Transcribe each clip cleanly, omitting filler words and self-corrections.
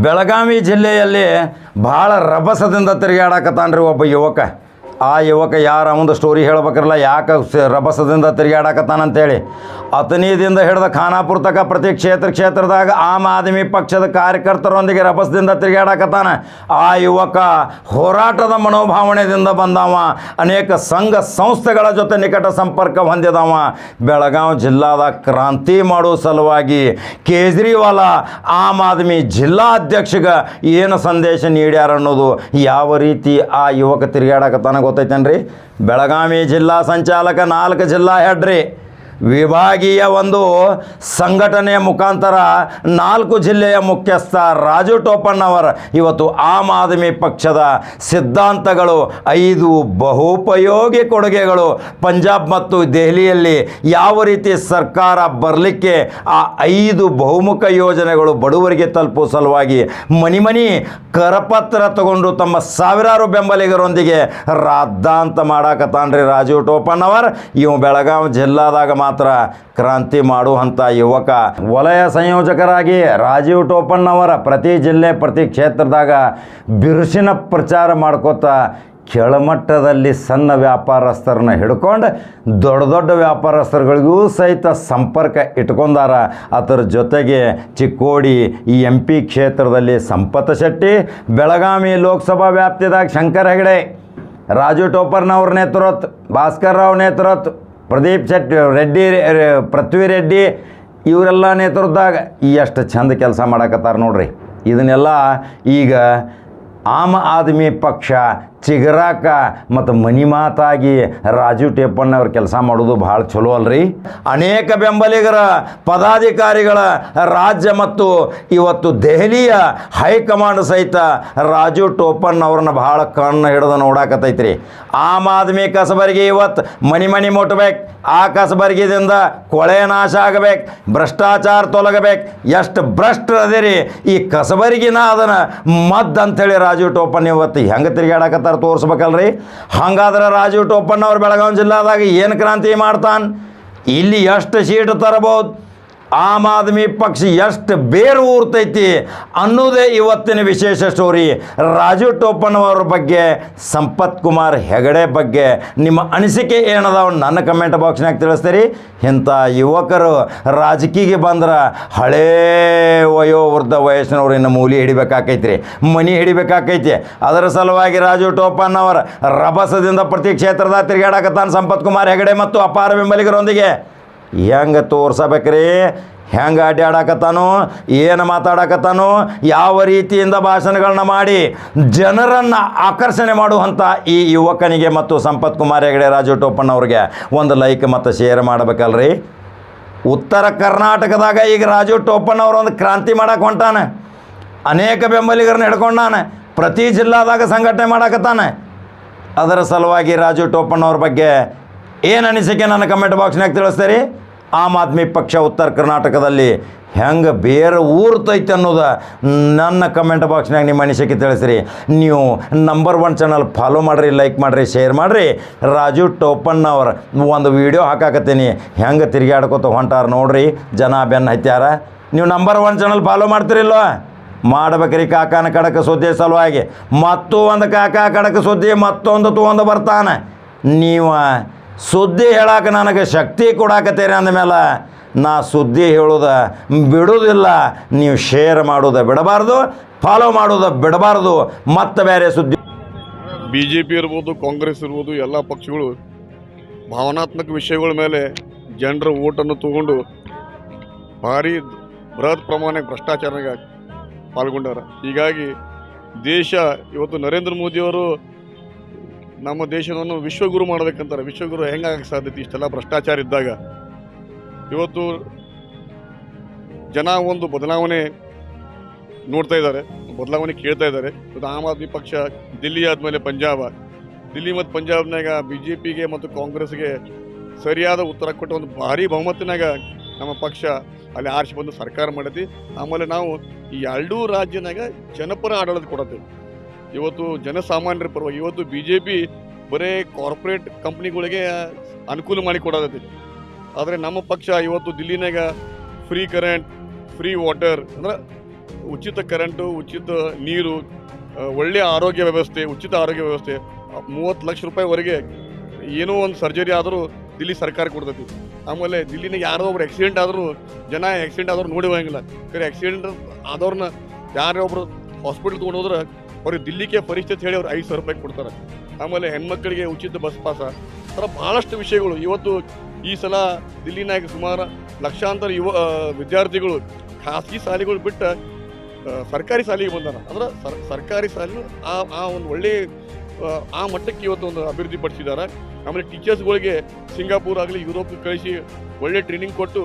ಬೆಳಗಾವಿ ಜಿಲ್ಲೆಯಲ್ಲಿ ಭಾಳ ರಭಸದಿಂದ ತಿರುಗಾಡಕತ್ತಾನ್ರಿ ಒಬ್ಬ ಯುವಕ. ಆ ಯುವಕ ಯಾರ ಒಂದು ಸ್ಟೋರಿ ಹೇಳ್ಬೇಕ್ರಲ್ಲ, ಯಾಕೆ ರಭಸದಿಂದ ತಿರುಗಾಡಕತ್ತಾನಂತೇಳಿ. ಅಥಣಿದಿಂದ ಹಿಡಿದ ಖಾನಾಪುರ ತನಕ ಪ್ರತಿ ಕ್ಷೇತ್ರದಾಗ ಆಮ್ ಆದ್ಮಿ ಪಕ್ಷದ ಕಾರ್ಯಕರ್ತರೊಂದಿಗೆ ರಭಸದಿಂದ ತಿರುಗಾಡಕತ್ತಾನ. ಆ ಯುವಕ ಹೋರಾಟದ ಮನೋಭಾವನೆಯಿಂದ ಬಂದವ. ಅನೇಕ ಸಂಘ ಸಂಸ್ಥೆಗಳ ಜೊತೆ ನಿಕಟ ಸಂಪರ್ಕ ಹೊಂದಿದವ. ಬೆಳಗಾವಿ ಜಿಲ್ಲಾದ ಕ್ರಾಂತಿ ಮಾಡೋ ಸಲುವಾಗಿ ಕೇಜ್ರಿವಾಲ ಆಮ್ ಆದ್ಮಿ ಜಿಲ್ಲಾ ಅಧ್ಯಕ್ಷಗೆ ಏನು ಸಂದೇಶ ನೀಡ್ಯಾರ ಅನ್ನೋದು, ಯಾವ ರೀತಿ ಆ ಯುವಕ ತಿರುಗಾಡಕತ್ತಾನ ಗೊತ್ತೈತೇನ್ರಿ. ಬೆಳಗಾವಿ ಜಿಲ್ಲಾ ಸಂಚಾಲಕ 4 ಜಿಲ್ಲಾ ಹೆಡ್ ರೀ. ವಿಭಾಗೀಯ ಒಂದು ಸಂಘಟನೆಯ ಮುಖಾಂತರ 4 ಜಿಲ್ಲೆಯ ಮುಖ್ಯಸ್ಥ ರಾಜು ಟೋಪಣ್ಣವರ್ ಇವತ್ತು ಆಮ್ ಆದ್ಮಿ ಪಕ್ಷದ ಸಿದ್ಧಾಂತಗಳು, 5 ಬಹುಪಯೋಗಿ ಕೊಡುಗೆಗಳು ಪಂಜಾಬ್ ಮತ್ತು ದೆಹಲಿಯಲ್ಲಿ ಯಾವ ರೀತಿ ಸರ್ಕಾರ ಬರಲಿಕ್ಕೆ ಆ 5 ಬಹುಮುಖ ಯೋಜನೆಗಳು ಬಡವರಿಗೆ ತಲುಪುವ ಸಲುವಾಗಿ ಮನಿ ಕರಪತ್ರ ತಗೊಂಡು ತಮ್ಮ ಸಾವಿರಾರು ಬೆಂಬಲಿಗರೊಂದಿಗೆ ರಾದ್ದಾಂತ ಮಾಡಾಕತ್ತಾನ್ರಿ ರಾಜು ಟೋಪಣ್ಣವರ್. ಇವು ಬೆಳಗಾವಿ ಜಿಲ್ಲಾದಾಗ ಮಾತ್ರ ಕ್ರಾಂತಿ ಮಾಡುವಂಥ ಯುವಕ. ವಲಯ ಸಂಯೋಜಕರಾಗಿ ರಾಜೀವ್ ಟೋಪಣ್ಣವರ ಪ್ರತಿ ಜಿಲ್ಲೆ ಪ್ರತಿ ಕ್ಷೇತ್ರದಾಗ ಬಿರುಸಿನ ಪ್ರಚಾರ ಮಾಡ್ಕೋತ ಕೆಳಮಟ್ಟದಲ್ಲಿ ಸಣ್ಣ ವ್ಯಾಪಾರಸ್ಥರನ್ನ ಹಿಡ್ಕೊಂಡು ದೊಡ್ಡ ವ್ಯಾಪಾರಸ್ಥರುಗಳಿಗೂ ಸಹಿತ ಸಂಪರ್ಕ ಇಟ್ಕೊಂಡಾರ. ಅದರ ಜೊತೆಗೆ ಚಿಕ್ಕೋಡಿ MP ಕ್ಷೇತ್ರದಲ್ಲಿ ಸಂಪತ್ ಶೆಟ್ಟಿ, ಬೆಳಗಾವಿ ಲೋಕಸಭಾ ವ್ಯಾಪ್ತಿದಾಗ ಶಂಕರ್ ಹೆಗಡೆ, ರಾಜು ಟೋಪಣ್ಣವ್ರ ನೇತೃತ್ವ, ಭಾಸ್ಕರ್ ರಾವ್ ನೇತೃತ್ವ, ಪ್ರದೀಪ್ ಶೆಟ್ಟಿ ರೆಡ್ಡಿ, ಪೃಥ್ವಿ ರೆಡ್ಡಿ ಇವರೆಲ್ಲ ನೇತೃತ್ವದಾಗ ಎಷ್ಟು ಚಂದ ಕೆಲಸ ಮಾಡಕತ್ತಾರೆ ನೋಡ್ರಿ. ಇದನ್ನೆಲ್ಲ ಈಗ ಆಮ್ ಆದ್ಮಿ ಪಕ್ಷ ಚಿಗರಾಕ ಮತ್ತು ಮನಿಮಾತಾಗಿ ರಾಜು ಟೋಪಣ್ಣವ್ರ ಕೆಲಸ ಮಾಡೋದು ಭಾಳ ಚಲೋ ಅಲ್ರಿ. ಅನೇಕ ಬೆಂಬಲಿಗರ ಪದಾಧಿಕಾರಿಗಳ ರಾಜ್ಯ ಮತ್ತು ಇವತ್ತು ದೆಹಲಿಯ ಹೈಕಮಾಂಡ್ ಸಹಿತ ರಾಜು ಟೋಪಣ್ಣವ್ರನ್ನ ಭಾಳ ಕಣ್ಣು ಹಿಡಿದು ನೋಡಾಕತ್ತೈತ್ರಿ. ಆಮ್ ಆದ್ಮಿ ಕಸಬರಿಗೆ ಇವತ್ತು ಮನಿ ಮುಟ್ಟಬೇಕು, ಆ ಕಸಬರ್ಗಿದಿಂದ ಕೊಳೆ ನಾಶ ಆಗಬೇಕು, ಭ್ರಷ್ಟಾಚಾರ ತೊಲಗಬೇಕು. ಎಷ್ಟು ಭ್ರಷ್ಟರದಿರಿ ಈ ಕಸಬರಿಗಿನ ಅದನ್ನು ಮದ್ದು ಅಂಥೇಳಿ ರಾಜು ಟೋಪಣ್ಣ ಇವತ್ತು ಹೆಂಗೆ ತಿರುಗಾಡಕತ್ತಾರ ತೋರಿಸ್ಬೇಕಲ್ರಿ. ಹಾಗಾದ್ರೆ ರಾಜು ಟೋಪಣ್ಣವ್ರು ಬೆಳಗಾವಿ ಜಿಲ್ಲಾದಾಗ ಏನು ಕ್ರಾಂತಿ ಮಾಡ್ತಾನೆ, ಇಲ್ಲಿ ಎಷ್ಟು ಸೀಟ್ ತರಬಹುದು, ಆಮ್ ಆದ್ಮಿ ಪಕ್ಷ ಎಷ್ಟು ಬೇರು ಊರ್ತೈತಿ ಅನ್ನೋದೇ ಇವತ್ತಿನ ವಿಶೇಷ ಸ್ಟೋರಿ. ರಾಜು ಟೋಪಣ್ಣವ್ರ ಬಗ್ಗೆ, ಸಂಪತ್ ಕುಮಾರ್ ಹೆಗಡೆ ಬಗ್ಗೆ ನಿಮ್ಮ ಅನಿಸಿಕೆ ಏನದಾವ ನನ್ನ ಕಮೆಂಟ್ ಬಾಕ್ಸ್ನಾಗ ತಿಳಿಸ್ತೀರಿ. ಇಂಥ ಯುವಕರು ರಾಜಕೀಯಕ್ಕೆ ಬಂದ್ರೆ ಹಳೇ ವಯೋವೃದ್ಧ ವಯಸ್ಸಿನವ್ರಿನ ಮೂಲಿ ಹಿಡಿಬೇಕಾಕೈತ್ರಿ, ಮನಿ ಹಿಡಿಬೇಕಾಕೈತಿ. ಅದರ ಸಲುವಾಗಿ ರಾಜು ಟೋಪಣ್ಣವರ ರಭಸದಿಂದ ಪ್ರತಿ ಕ್ಷೇತ್ರದ ತಿರುಗಾಡಕತ್ತಾನ ಸಂಪತ್ ಕುಮಾರ್ ಹೆಗಡೆ ಮತ್ತು ಅಪಾರ ಬೆಂಬಲಿಗರೊಂದಿಗೆ. ಹೆಂಗೆ ತೋರ್ಸಬೇಕ್ರಿ, ಹೆಂಗೆ ಅಡ್ಡಾಡಕತ್ತಾನೋ, ಏನು ಮಾತಾಡಕತ್ತಾನೋ, ಯಾವ ರೀತಿಯಿಂದ ಭಾಷಣಗಳನ್ನ ಮಾಡಿ ಜನರನ್ನು ಆಕರ್ಷಣೆ ಮಾಡುವಂಥ ಈ ಯುವಕನಿಗೆ ಮತ್ತು ಸಂಪತ್ ಕುಮಾರ್ ಹೆಗಡೆ ರಾಜು ಟೋಪಣ್ಣವ್ರಿಗೆ ಒಂದು ಲೈಕ್ ಮತ್ತು ಶೇರ್ ಮಾಡಬೇಕಲ್ರಿ. ಉತ್ತರ ಕರ್ನಾಟಕದಾಗ ಈಗ ರಾಜು ಟೋಪಣ್ಣವ್ರು ಒಂದು ಕ್ರಾಂತಿ ಮಾಡಕ್ಕೆ ಹೊಂಟಾನೆ. ಅನೇಕ ಬೆಂಬಲಿಗರನ್ನ ಹಿಡ್ಕೊಂಡಾನೆ, ಪ್ರತಿ ಜಿಲ್ಲಾದಾಗ ಸಂಘಟನೆ ಮಾಡಕತ್ತಾನೆ. ಅದರ ಸಲುವಾಗಿ ರಾಜು ಟೋಪಣ್ಣವ್ರ ಬಗ್ಗೆ ಏನು ಅನಿಸಿಕೆ ನನ್ನ ಕಮೆಂಟ್ ಬಾಕ್ಸ್ನಾಗ ತಿಳಿಸ್ತೀರಿ. ಆಮ್ ಆದ್ಮಿ ಪಕ್ಷ ಉತ್ತರ ಕರ್ನಾಟಕದಲ್ಲಿ ಹೆಂಗೆ ಬೇರೆ ಊರ್ತೈತೆ ಅನ್ನೋದು ನನ್ನ ಕಮೆಂಟ್ ಬಾಕ್ಸ್ನಾಗ ನಿಮ್ಮ ಅನಿಸಿಕೆ ತಿಳಿಸ್ರಿ. ನೀವು ನಂಬರ್ 1 ಚಾನಲ್ ಫಾಲೋ ಮಾಡಿರಿ, ಲೈಕ್ ಮಾಡಿರಿ, ಶೇರ್ ಮಾಡಿರಿ. ರಾಜು ಟೋಪಣ್ಣವ್ರ ಒಂದು ವಿಡಿಯೋ ಹಾಕಾಕತ್ತೀನಿ, ಹೆಂಗೆ ತಿರುಗಾಡ್ಕೊತ ಹೊಂಟಾರ ನೋಡ್ರಿ, ಜನ ಬೆನ್ನು ಹತ್ಯಾರ. ನೀವು ನಂಬರ್ 1 ಚಾನಲ್ ಫಾಲೋ ಮಾಡ್ತೀರಿಲ್ವ, ಮಾಡ್ಬೇಕ್ರಿ. ಕಾಕಾನ ಕಡಕ ಸುದ್ದಿ ಸಲುವಾಗಿ ಮತ್ತೂ ಒಂದು ಕಾಕ ಕಡಕ ಸುದ್ದಿ ಮತ್ತೊಂದು ತೊಗೊಂಡು ಬರ್ತಾನೆ. ನೀವು ಸುದ್ದಿ ಹೇಳಕ್ಕೆ ನನಗೆ ಶಕ್ತಿ ಕೊಡಾಕತ್ತೀರಿ ಅಂದಮೇಲೆ ನಾ ಸುದ್ದಿ ಹೇಳೋದು ಬಿಡೋದಿಲ್ಲ. ನೀವು ಶೇರ್ ಮಾಡೋದು ಬಿಡಬಾರ್ದು, ಫಾಲೋ ಮಾಡೋದು ಬಿಡಬಾರ್ದು. ಮತ್ತೆ ಬೇರೆ ಸುದ್ದಿ BJP ಇರ್ಬೋದು, ಕಾಂಗ್ರೆಸ್ ಇರ್ಬೋದು, ಎಲ್ಲ ಪಕ್ಷಗಳು ಭಾವನಾತ್ಮಕ ವಿಷಯಗಳ ಮೇಲೆ ಜನರ ಓಟನ್ನು ತಗೊಂಡು ಭಾರಿ ಬೃಹತ್ ಪ್ರಮಾಣಕ್ಕೆ ಭ್ರಷ್ಟಾಚಾರಕ್ಕೆ ಪಾಲ್ಗೊಂಡಾರ. ಹೀಗಾಗಿ ದೇಶ ಇವತ್ತು ನರೇಂದ್ರ ಮೋದಿಯವರು ನಮ್ಮ ದೇಶವನ್ನು ವಿಶ್ವಗುರು ಮಾಡಬೇಕಂತಾರೆ. ವಿಶ್ವಗುರು ಹೆಂಗಾಗಕ್ಕೆ ಸಾಧ್ಯತೆ ಇಷ್ಟೆಲ್ಲ ಭ್ರಷ್ಟಾಚಾರ ಇದ್ದಾಗ? ಇವತ್ತು ಜನ ಒಂದು ಬದಲಾವಣೆ ನೋಡ್ತಾ ಇದ್ದಾರೆ, ಬದಲಾವಣೆ ಕೇಳ್ತಾ ಇದ್ದಾರೆ. ಇವತ್ತು ಆಮ್ ಆದ್ಮಿ ಪಕ್ಷ ದಿಲ್ಲಿ ಆದಮೇಲೆ ದಿಲ್ಲಿ ಮತ್ತು ಪಂಜಾಬ್ನಾಗ BJPಗೆ ಮತ್ತು ಕಾಂಗ್ರೆಸ್ಗೆ ಸರಿಯಾದ ಉತ್ತರ ಕೊಟ್ಟು ಒಂದು ಭಾರಿ ಬಹುಮತಿನಾಗ ನಮ್ಮ ಪಕ್ಷ ಅಲ್ಲಿ ಆರಿಸಿ ಬಂದು ಸರ್ಕಾರ ಮಾಡೈತಿ. ಆಮೇಲೆ ನಾವು ಈ 2 ರಾಜ್ಯನಾಗ ಜನಪರ ಆಡಳಿತ ಕೊಡತ್ತೀವಿ. ಇವತ್ತು ಜನಸಾಮಾನ್ಯರ ಪರವಾಗಿ ಇವತ್ತು BJP ಬರೇ ಕಾರ್ಪೊರೇಟ್ ಕಂಪ್ನಿಗಳಿಗೆ ಅನುಕೂಲ ಮಾಡಿ ಕೊಡೋದೈತಿ. ಆದರೆ ನಮ್ಮ ಪಕ್ಷ ಇವತ್ತು ದಿಲ್ಲಿನಾಗ ಫ್ರೀ ಕರೆಂಟ್, ಫ್ರೀ ವಾಟರ್, ಅಂದ್ರೆ ಉಚಿತ ಕರೆಂಟು, ಉಚಿತ ನೀರು, ಒಳ್ಳೆಯ ಆರೋಗ್ಯ ವ್ಯವಸ್ಥೆ, ಉಚಿತ ಆರೋಗ್ಯ ವ್ಯವಸ್ಥೆ, 30 ಲಕ್ಷ ರೂಪಾಯಿವರೆಗೆ ಏನೋ ಒಂದು ಸರ್ಜರಿ ಆದರೂ ದಿಲ್ಲಿ ಸರ್ಕಾರ ಕೊಡ್ತೈತಿ. ಆಮೇಲೆ ದಿಲ್ಲಿನಾಗ ಯಾರೋ ಒಬ್ರು ಆಕ್ಸಿಡೆಂಟ್ ಆದರೂ ಜನ ಆಕ್ಸಿಡೆಂಟ್ ಆದವ್ರು ನೋಡಿ ಹೋಗಂಗಿಲ್ಲ. ಕರೆ ಆಕ್ಸಿಡೆಂಟ್ ಆದವ್ರನ್ನ ಯಾರೇ ಒಬ್ರು ಹಾಸ್ಪಿಟ್ಲ್ ತೊಗೊಂಡು ಹೋದ್ರೆ ಅವ್ರಿಗೆ ದಿಲ್ಲಿಗೆ ಪರಿಸ್ಥಿತಿ ಹೇಳಿ ಅವ್ರು 5,000 ರೂಪಾಯಿ ಕೊಡ್ತಾರೆ. ಆಮೇಲೆ ಹೆಣ್ಮಕ್ಳಿಗೆ ಉಚಿತ ಬಸ್ ಪಾಸ, ಥರ ಭಾಳಷ್ಟು ವಿಷಯಗಳು. ಇವತ್ತು ಈ ಸಲ ದಿಲ್ಲಿನಾಗ ಸುಮಾರು ಲಕ್ಷಾಂತರ ವಿದ್ಯಾರ್ಥಿಗಳು ಖಾಸಗಿ ಶಾಲೆಗಳು ಬಿಟ್ಟು ಸರ್ಕಾರಿ ಶಾಲೆಗೆ ಬಂದಾರ. ಅಂದ್ರೆ ಸರ್ಕಾರಿ ಶಾಲೆ ಆ ಒಂದು ಒಳ್ಳೆ ಆ ಮಟ್ಟಕ್ಕೆ ಇವತ್ತು ಒಂದು ಅಭಿವೃದ್ಧಿ ಪಡಿಸಿದ್ದಾರೆ. ಆಮೇಲೆ ಟೀಚರ್ಸ್ಗಳಿಗೆ ಸಿಂಗಾಪುರ್ ಆಗಲಿ ಯುರೋಪ್ಗೆ ಕಳಿಸಿ ಒಳ್ಳೆ ಟ್ರೈನಿಂಗ್ ಕೊಟ್ಟು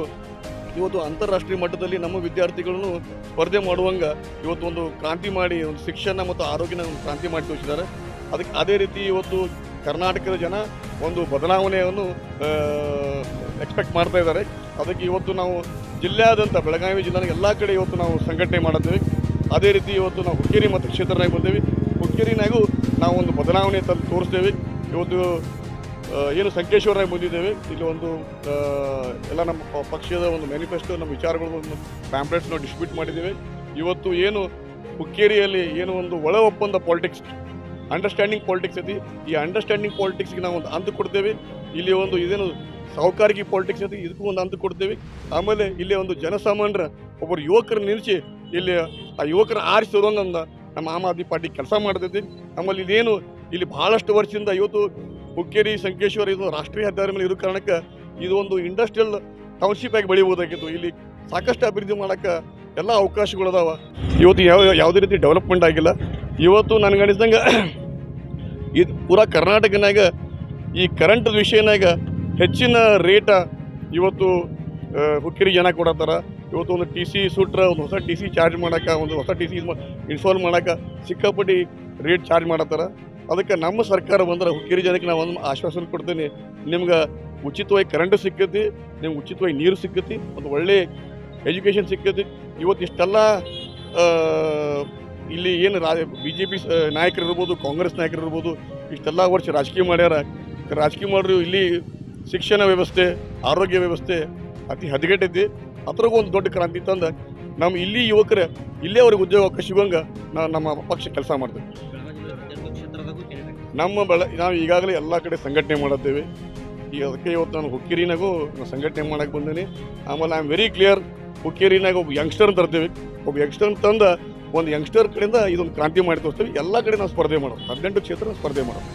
ಇವತ್ತು ಅಂತಾರಾಷ್ಟ್ರೀಯ ಮಟ್ಟದಲ್ಲಿ ನಮ್ಮ ವಿದ್ಯಾರ್ಥಿಗಳನ್ನು ಸ್ಪರ್ಧೆ ಮಾಡುವಂಗೆ ಇವತ್ತು ಒಂದು ಕ್ರಾಂತಿ ಮಾಡಿ ಒಂದು ಶಿಕ್ಷಣ ಮತ್ತು ಆರೋಗ್ಯನ ಒಂದು ಕ್ರಾಂತಿ ಮಾಡಿ ತೋರಿಸಿದ್ದಾರೆ. ಅದಕ್ಕೆ ಅದೇ ರೀತಿ ಇವತ್ತು ಕರ್ನಾಟಕದ ಜನ ಒಂದು ಬದಲಾವಣೆಯನ್ನು ಎಕ್ಸ್ಪೆಕ್ಟ್ ಮಾಡ್ತಾ ಇದ್ದಾರೆ. ಅದಕ್ಕೆ ಇವತ್ತು ನಾವು ಜಿಲ್ಲೆಯಾದಂಥ ಬೆಳಗಾವಿ ಜಿಲ್ಲೆನ ಎಲ್ಲ ಕಡೆ ಇವತ್ತು ನಾವು ಸಂಘಟನೆ ಮಾಡುತ್ತೇವೆ. ಅದೇ ರೀತಿ ಇವತ್ತು ನಾವು ಹುಕ್ಕೇರಿ ಮತ್ತು ಕ್ಷೇತ್ರನಾಗ ಬಂದೇವೆ. ಹುಕ್ಕೇರಿನಾಗೂ ನಾವು ಒಂದು ಬದಲಾವಣೆ ತಂದು ತೋರಿಸ್ತೇವೆ. ಇವತ್ತು ಏನು ಸಂಕೇಶ್ವರನಾಗ ಬಂದಿದ್ದೇವೆ. ಇಲ್ಲಿ ಒಂದು ಎಲ್ಲ ನಮ್ಮ ಪಕ್ಷದ ಒಂದು ಮ್ಯಾನಿಫೆಸ್ಟೋ, ನಮ್ಮ ವಿಚಾರಗಳು, ಒಂದು ಪ್ಯಾಂಪ್ಲೆಟ್ಸ್ನ ಡಿಸ್ಟ್ರಿಬ್ಯೂಟ್ ಮಾಡಿದ್ದೇವೆ. ಇವತ್ತು ಏನು ಹುಕ್ಕೇರಿಯಲ್ಲಿ ಏನು ಒಂದು ಒಳ ಒಪ್ಪಂದ ಪಾಲಿಟಿಕ್ಸ್, ಅಂಡರ್ಸ್ಟ್ಯಾಂಡಿಂಗ್ ಪಾಲಿಟಿಕ್ಸ್ ಐತಿ. ಈ ಅಂಡರ್ಸ್ಟ್ಯಾಂಡಿಂಗ್ ಪಾಲಿಟಿಕ್ಸ್ಗೆ ನಾವು ಒಂದು ಅಂತ ಕೊಡ್ತೇವೆ. ಇಲ್ಲಿ ಒಂದು ಇದೇನು ಸಾಹುಕಾರಿಕೆ ಪಾಲಿಟಿಕ್ಸ್ ಐತಿ, ಇದಕ್ಕೂ ಒಂದು ಅಂತ ಕೊಡ್ತೇವೆ. ಆಮೇಲೆ ಇಲ್ಲಿ ಒಂದು ಜನಸಾಮಾನ್ಯರ ಒಬ್ಬರು ಯುವಕರನ್ನ ನಿಲ್ಲಿಸಿ ಇಲ್ಲಿ ಆ ಯುವಕರ ಆರಿಸಿರುವಂಗೆ ನಮ್ಮ ಆಮ್ ಆದ್ಮಿ ಪಾರ್ಟಿ ಕೆಲಸ ಮಾಡ್ತೈತಿ. ಆಮೇಲೆ ಇದೇನು ಇಲ್ಲಿ ಭಾಳಷ್ಟು ವರ್ಷದಿಂದ ಇವತ್ತು ಹುಕ್ಕೇರಿ ಸಂಕೇಶ್ವರ ಇದು ರಾಷ್ಟ್ರೀಯ ಹೆದ್ದಾರಿ ಮೇಲೆ ಇರೋ ಕಾರಣಕ್ಕೆ ಇದು ಒಂದು ಇಂಡಸ್ಟ್ರಿಯಲ್ ಟೌನ್ಶಿಪ್ ಆಗಿ ಬೆಳೆಯಬಹುದಾಗಿತ್ತು. ಇಲ್ಲಿ ಸಾಕಷ್ಟು ಅಭಿವೃದ್ಧಿ ಮಾಡೋಕ್ಕೆ ಎಲ್ಲ ಅವಕಾಶಗಳು ಅದಾವ. ಇವತ್ತು ಯಾವುದೇ ರೀತಿ ಡೆವಲಪ್ಮೆಂಟ್ ಆಗಿಲ್ಲ. ಇವತ್ತು ನನಗನಿಸ್ದಂಗೆ ಇದು ಪೂರಾ ಕರ್ನಾಟಕನಾಗ ಈ ಕರೆಂಟ್ ವಿಷಯನಾಗ ಹೆಚ್ಚಿನ ರೇಟ ಇವತ್ತು ಹುಕ್ಕೇರಿ ಜನ ಕೊಡತ್ತಾರ. ಇವತ್ತು ಒಂದು ಟಿ ಸಿ ಸುಟ್ರೆ ಒಂದು ಹೊಸ ಟಿ ಸಿ ಚಾರ್ಜ್ ಮಾಡೋಕೆ, ಒಂದು ಹೊಸ ಟಿ ಸಿ ಇನ್ಸ್ಟಾಲ್ ಮಾಡೋಕೆ ಸಿಕ್ಕಾಪಟ್ಟಿ ರೇಟ್ ಚಾರ್ಜ್ ಮಾಡತ್ತಾರ. ಅದಕ್ಕೆ ನಮ್ಮ ಸರ್ಕಾರ ಬಂದ್ರೆ ಹುಕ್ಕೇರಿ ಜನಕ್ಕೆ ನಾವು ಒಂದು ಆಶ್ವಾಸನೆ ಕೊಡ್ತೀನಿ, ನಿಮ್ಗೆ ಉಚಿತವಾಗಿ ಕರೆಂಟು ಸಿಕ್ಕತಿ, ನಿಮ್ಗೆ ಉಚಿತವಾಗಿ ನೀರು ಸಿಕ್ಕತಿ, ಒಂದು ಒಳ್ಳೆ ಎಜುಕೇಷನ್ ಸಿಕ್ಕತಿ. ಇವತ್ತು ಇಷ್ಟೆಲ್ಲ ಇಲ್ಲಿ ಏನು BJP ನಾಯಕರು ಇರ್ಬೋದು, ಕಾಂಗ್ರೆಸ್ ನಾಯಕರು ಇರ್ಬೋದು, ಇಷ್ಟೆಲ್ಲ ವರ್ಷ ರಾಜಕೀಯ ಮಾಡ್ಯಾರ. ರಾಜಕೀಯ ಮಾಡ್ರು ಇಲ್ಲಿ ಶಿಕ್ಷಣ ವ್ಯವಸ್ಥೆ, ಆರೋಗ್ಯ ವ್ಯವಸ್ಥೆ ಅತಿ ಹದಗೆಟ್ಟೈತಿ. ಅದ್ರಾಗೂ ಒಂದು ದೊಡ್ಡ ಕ್ರಾಂತಿ ತಂದು ನಮ್ಮ ಇಲ್ಲಿ ಯುವಕರೇ ಇಲ್ಲೇ ಅವ್ರಿಗೆ ಉದ್ಯೋಗ ಅವಕಾಶ ಸಿಗೋಂಗೆ ನಮ್ಮ ಪಕ್ಷ ಕೆಲಸ ಮಾಡ್ತೇವೆ. ನಾವು ಈಗಾಗಲೇ ಎಲ್ಲ ಕಡೆ ಸಂಘಟನೆ ಮಾಡುತ್ತೇವೆ. ಈಗ ಅದಕ್ಕೆ ಇವತ್ತು ನಾನು ಹುಕ್ಕೇರಿನಾಗೂ ಸಂಘಟನೆ ಮಾಡೋಕ್ಕೆ ಬಂದೇನೆ. ಆಮೇಲೆ ಐ ಆಮ್ ವೆರಿ ಕ್ಲಿಯರ್, ಹುಕ್ಕೇರಿನಾಗ ಒಬ್ಬ ಯಂಗ್ಸ್ಟರ್ನ ತರ್ತೇವೆ. ಒಬ್ಬ ಯಂಗ್ಸ್ಟರ್ನ ತಂದು ಒಂದು ಯಂಗ್ಸ್ಟರ್ ಕಡೆಯಿಂದ ಇದೊಂದು ಕ್ರಾಂತಿ ಮಾಡಿ ತೋರಿಸ್ತೇವೆ. ಎಲ್ಲ ಕಡೆ ನಾವು ಸ್ಪರ್ಧೆ ಮಾಡೋದು, 18 ಕ್ಷೇತ್ರ ಸ್ಪರ್ಧೆ ಮಾಡೋದು.